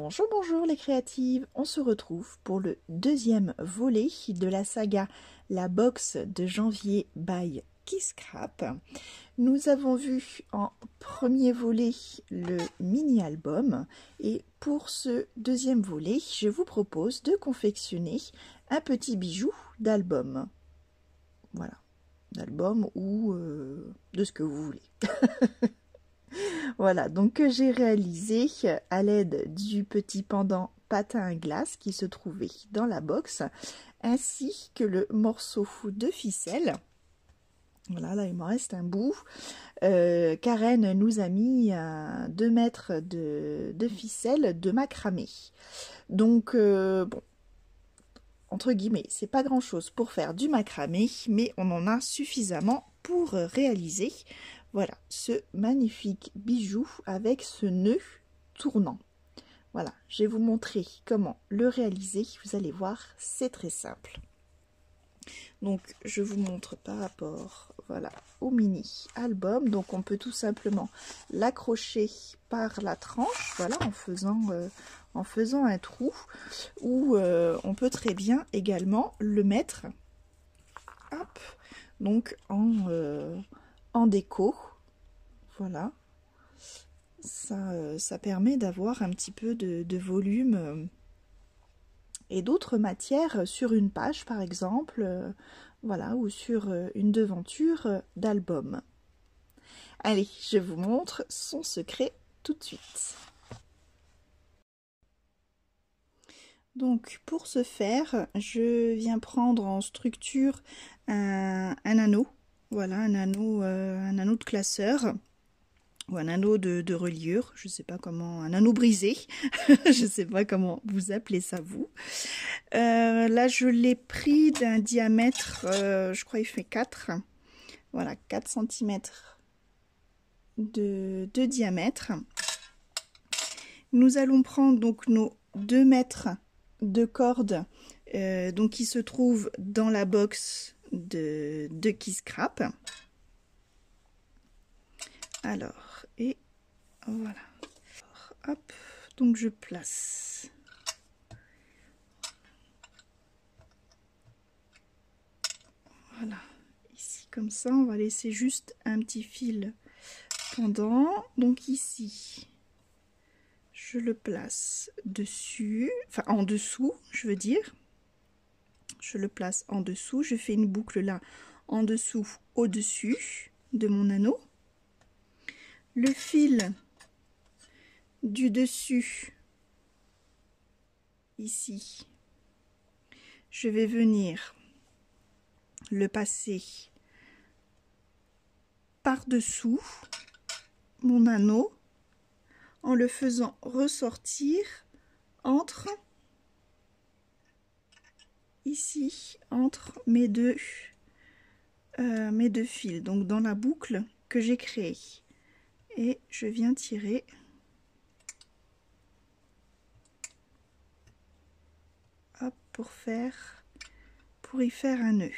Bonjour, bonjour les créatives, on se retrouve pour le deuxième volet de la saga La Box de janvier by Kisscrap. Nous avons vu en premier volet le mini-album et pour ce deuxième volet, je vous propose de confectionner un petit bijou d'album. Voilà, d'album ou de ce que vous voulez. Voilà, donc que j'ai réalisé à l'aide du petit pendant patin à glace qui se trouvait dans la box, ainsi que le morceau de ficelle. Voilà, là il m'en reste un bout. Karen nous a mis 2 mètres de ficelle de macramé. Donc, bon, entre guillemets, c'est pas grand chose pour faire du macramé, mais on en a suffisamment pour réaliser, voilà, ce magnifique bijou avec ce nœud tournant. Voilà, je vais vous montrer comment le réaliser. Vous allez voir, c'est très simple. Donc, je vous montre par rapport, voilà, au mini album. Donc, on peut tout simplement l'accrocher par la tranche, voilà, en faisant un trou, ou on peut très bien également le mettre, hop, donc en déco. Voilà, ça permet d'avoir un petit peu de volume et d'autres matières sur une page par exemple, voilà, ou sur une devanture d'album. Allez, je vous montre son secret tout de suite. Donc pour ce faire, je viens prendre en structure un anneau, voilà, un anneau de classeur ou un anneau de reliure, je sais pas comment, un anneau brisé, je sais pas comment vous appelez ça vous. Là je l'ai pris d'un diamètre, je crois il fait 4, voilà, 4 cm de diamètre. Nous allons prendre donc nos 2 mètres de corde donc qui se trouve dans la box de Kisscrap. Alors, et voilà. Hop, donc je place. Voilà, ici comme ça, on va laisser juste un petit fil pendant. Donc ici, je le place dessus, enfin en dessous, je veux dire. Je le place en dessous, je fais une boucle là, en dessous, au-dessus de mon anneau. Le fil du dessus, ici, je vais venir le passer par-dessous mon anneau en le faisant ressortir entre ici, entre mes deux fils, donc dans la boucle que j'ai créée. Et je viens tirer hop, pour y faire un nœud.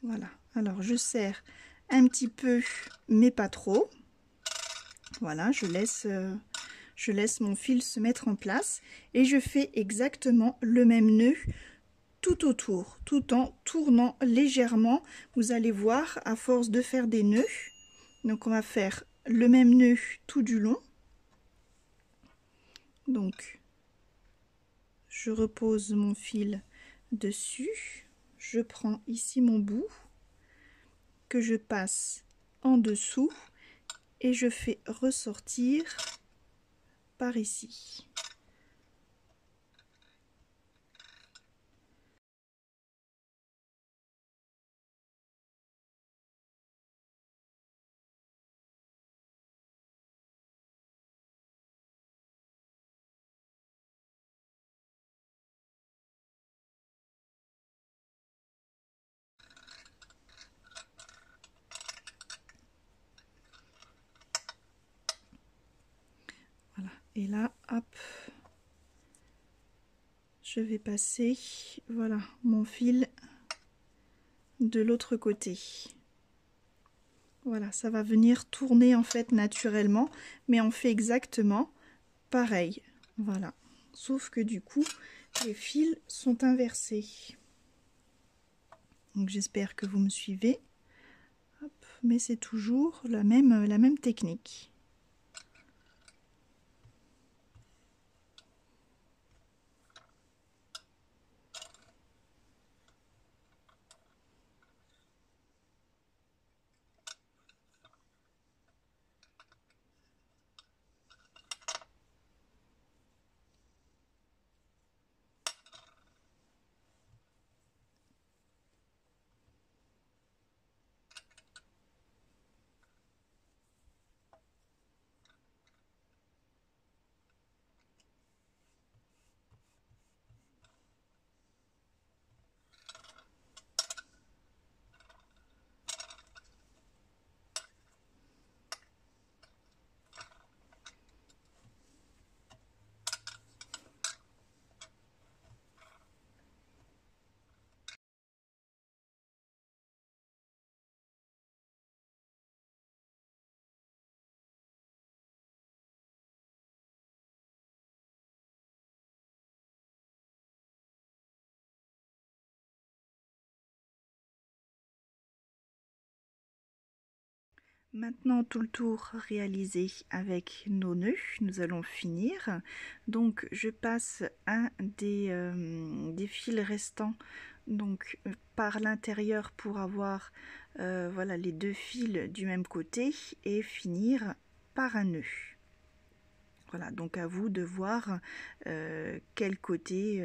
Voilà, alors je serre un petit peu mais pas trop. Voilà, je laisse mon fil se mettre en place et je fais exactement le même nœud tout autour, tout en tournant légèrement. Vous allez voir, à force de faire des nœuds, donc on va faire le même nœud tout du long. Donc je repose mon fil dessus, je prends ici mon bout que je passe en dessous et je fais ressortir par ici. Voilà, et là, hop, je vais passer, voilà, mon fil de l'autre côté. Voilà, ça va venir tourner en fait naturellement, mais on fait exactement pareil. Voilà, sauf que du coup, les fils sont inversés. Donc j'espère que vous me suivez. Hop, mais c'est toujours la même technique. Maintenant tout le tour réalisé avec nos nœuds, nous allons finir. Donc je passe un des fils restants donc par l'intérieur pour avoir voilà les deux fils du même côté et finir par un nœud. Voilà, donc à vous de voir quel côté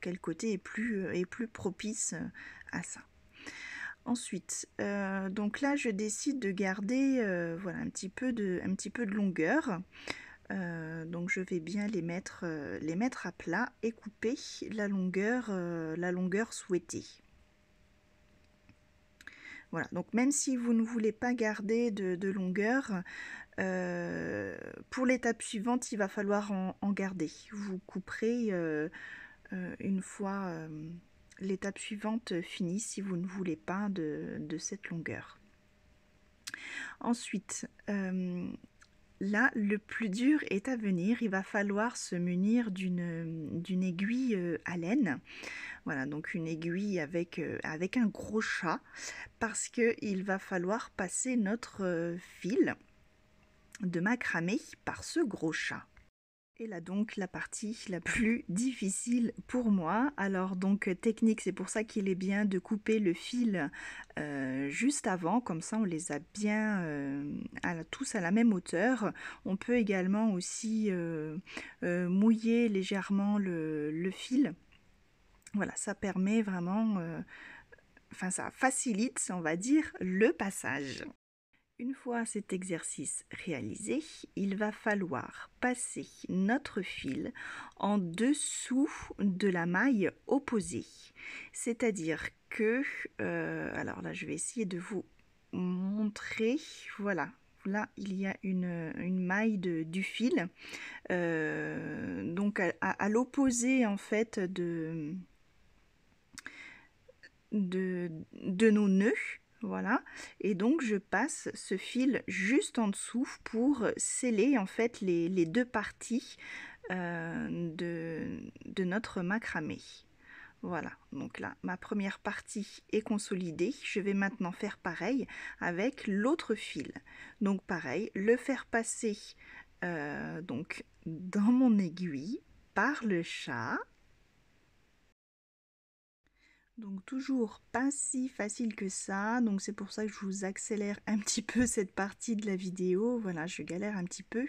est plus propice à ça. Ensuite, donc là, je décide de garder voilà, un petit peu de longueur. Donc je vais bien les mettre à plat et couper la longueur souhaitée. Voilà, donc même si vous ne voulez pas garder de longueur, pour l'étape suivante, il va falloir en garder. Vous couperez une fois l'étape suivante finie si vous ne voulez pas de cette longueur. Ensuite, là, le plus dur est à venir. Il va falloir se munir d'une aiguille à laine. Voilà, donc une aiguille avec un gros chat, parce qu'il va falloir passer notre fil de macramé par ce gros chat. Et là donc la partie la plus difficile pour moi. Alors donc technique, c'est pour ça qu'il est bien de couper le fil juste avant, comme ça on les a bien tous à la même hauteur. On peut également aussi mouiller légèrement le fil. Voilà, ça permet vraiment, enfin ça facilite, on va dire, le passage. Une fois cet exercice réalisé, il va falloir passer notre fil en dessous de la maille opposée. C'est-à-dire que, alors là je vais essayer de vous montrer, voilà, là il y a une maille du fil, donc à l'opposé en fait de nos nœuds. Voilà, et donc je passe ce fil juste en dessous pour sceller en fait les deux parties de notre macramé. Voilà, donc là ma première partie est consolidée. Je vais maintenant faire pareil avec l'autre fil. Donc pareil, le faire passer donc dans mon aiguille par le chat. Donc toujours pas si facile que ça, donc c'est pour ça que je vous accélère un petit peu cette partie de la vidéo. Voilà, je galère un petit peu,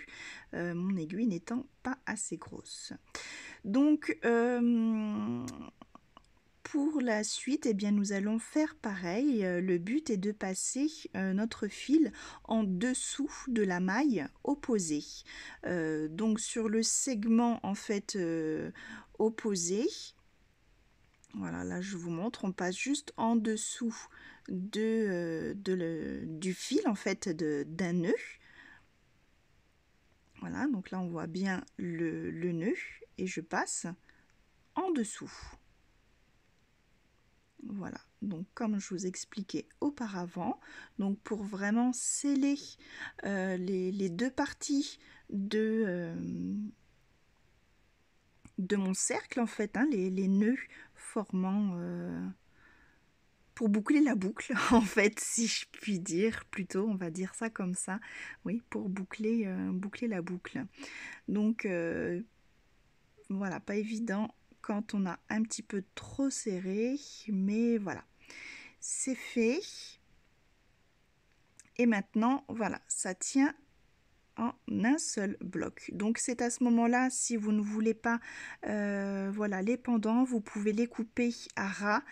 mon aiguille n'étant pas assez grosse. Donc pour la suite, eh bien, nous allons faire pareil. Le but est de passer notre fil en dessous de la maille opposée. Donc sur le segment en fait opposé. Voilà, là je vous montre, on passe juste en dessous du fil en fait d'un nœud. Voilà, donc là on voit bien le nœud et je passe en dessous. Voilà, donc comme je vous expliquais auparavant, donc pour vraiment sceller les deux parties de mon cercle en fait, hein, les nœuds formant pour boucler la boucle en fait, si je puis dire, plutôt on va dire ça comme ça, oui, pour boucler la boucle. Donc voilà, pas évident quand on a un petit peu trop serré, mais voilà, c'est fait. Et maintenant, voilà, ça tient en un seul bloc. Donc c'est à ce moment-là, si vous ne voulez pas voilà, les pendants, vous pouvez les couper à ras.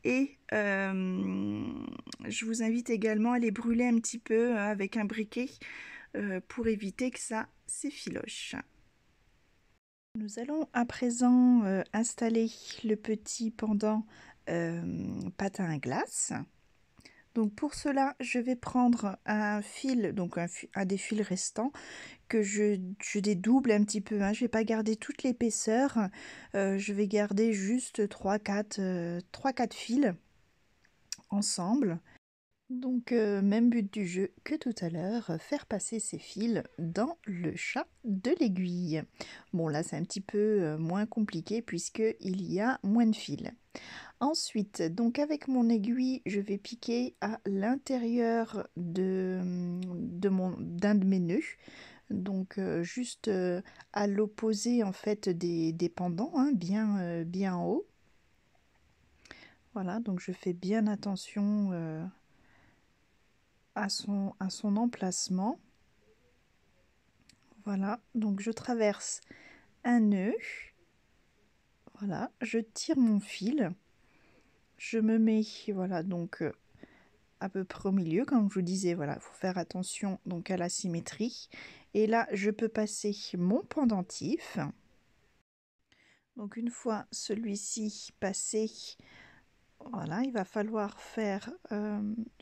Et je vous invite également à les brûler un petit peu avec un briquet pour éviter que ça s'effiloche. Nous allons à présent installer le petit pendant patin à glace. Donc pour cela, je vais prendre un fil, donc un des fils restants, que je dédouble un petit peu. Hein. Je ne vais pas garder toute l'épaisseur, je vais garder juste 3-4 fils ensemble. Donc même but du jeu que tout à l'heure, faire passer ces fils dans le chat de l'aiguille. Bon là c'est un petit peu moins compliqué puisqu'il y a moins de fils. Ensuite, donc avec mon aiguille, je vais piquer à l'intérieur d'un de mes nœuds. Donc juste à l'opposé en fait des pendants, hein, bien en haut. Voilà, donc je fais bien attention à son emplacement. Voilà, donc je traverse un nœud. Voilà, je tire mon fil. Je me mets, voilà, donc à peu près au milieu, comme je vous disais, voilà, il faut faire attention donc à la symétrie. Et là, je peux passer mon pendentif. Donc une fois celui-ci passé, voilà, il va falloir faire,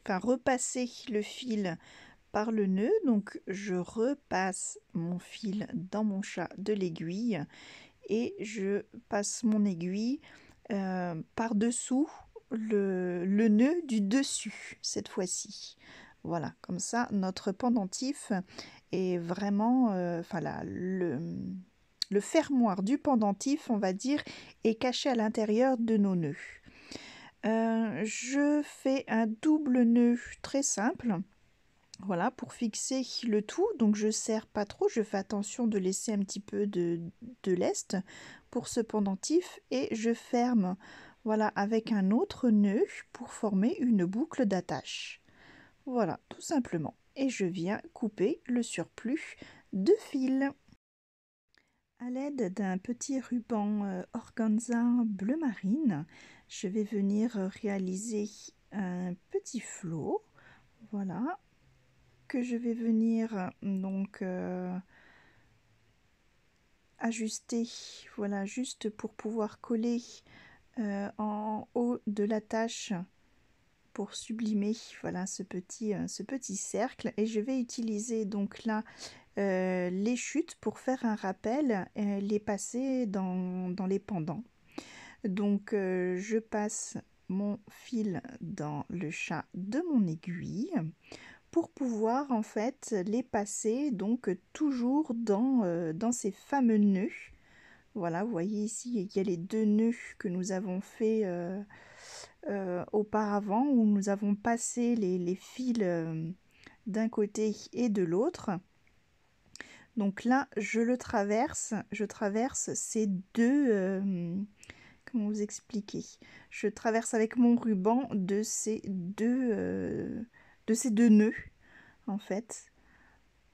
repasser le fil par le nœud. Donc je repasse mon fil dans mon chat de l'aiguille et je passe mon aiguille par-dessous le nœud du dessus cette fois-ci. Voilà, comme ça notre pendentif est vraiment, le fermoir du pendentif, on va dire, est caché à l'intérieur de nos nœuds. Je fais un double nœud très simple. Voilà, pour fixer le tout, donc je serre pas trop, je fais attention de laisser un petit peu de lest pour ce pendentif et je ferme, voilà, avec un autre nœud pour former une boucle d'attache. Voilà, tout simplement. Et je viens couper le surplus de fil. À l'aide d'un petit ruban organza bleu marine, je vais venir réaliser un petit flot. Voilà, que je vais venir donc ajuster, voilà, juste pour pouvoir coller en haut de la tâche pour sublimer, voilà, ce petit cercle. Et je vais utiliser donc là les chutes pour faire un rappel, les passer dans les pendants. Donc je passe mon fil dans le chat de mon aiguille pour pouvoir en fait les passer donc toujours dans ces fameux nœuds. Voilà, vous voyez ici, il y a les deux nœuds que nous avons fait auparavant, où nous avons passé les fils d'un côté et de l'autre. Donc là, je traverse ces deux... comment vous expliquer? Je traverse avec mon ruban de ces deux nœuds, en fait.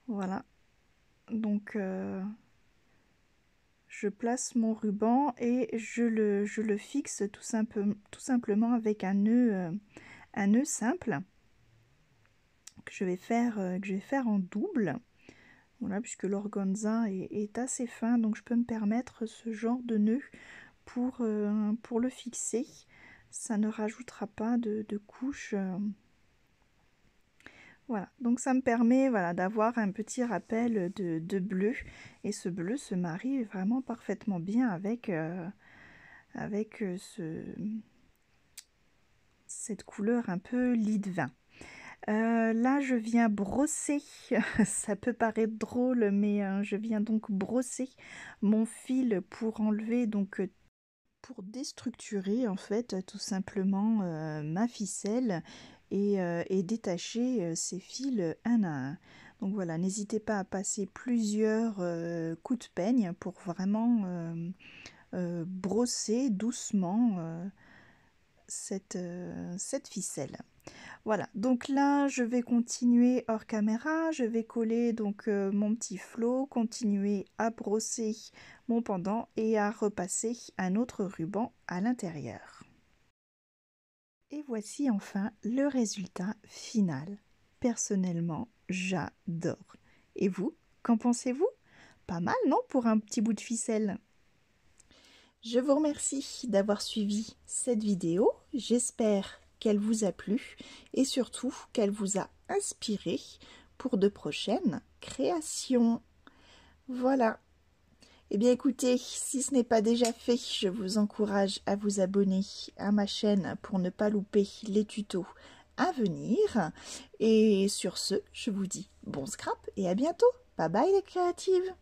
Voilà. Donc, je place mon ruban et je le fixe tout simplement avec un nœud simple que je vais faire en double. Voilà, puisque l'organza est assez fin, donc je peux me permettre ce genre de nœud pour le fixer. Ça ne rajoutera pas de couches. Voilà, donc ça me permet, voilà, d'avoir un petit rappel de bleu. Et ce bleu se marie vraiment parfaitement bien avec cette couleur un peu lit de vin. Là, je viens brosser, ça peut paraître drôle, mais je viens donc brosser mon fil pour enlever, donc pour déstructurer en fait tout simplement ma ficelle et détacher ces fils un à un. Donc voilà, n'hésitez pas à passer plusieurs coups de peigne pour vraiment brosser doucement cette ficelle. Voilà, donc là je vais continuer hors caméra, je vais coller donc mon petit flot, continuer à brosser mon pendant et à repasser un autre ruban à l'intérieur. Et voici enfin le résultat final. Personnellement, j'adore. Et vous, qu'en pensez-vous? Pas mal, non, pour un petit bout de ficelle? Je vous remercie d'avoir suivi cette vidéo. J'espère qu'elle vous a plu et surtout qu'elle vous a inspiré pour de prochaines créations. Voilà. Eh bien écoutez, si ce n'est pas déjà fait, je vous encourage à vous abonner à ma chaîne pour ne pas louper les tutos à venir. Et sur ce, je vous dis bon scrap et à bientôt. Bye bye les créatives!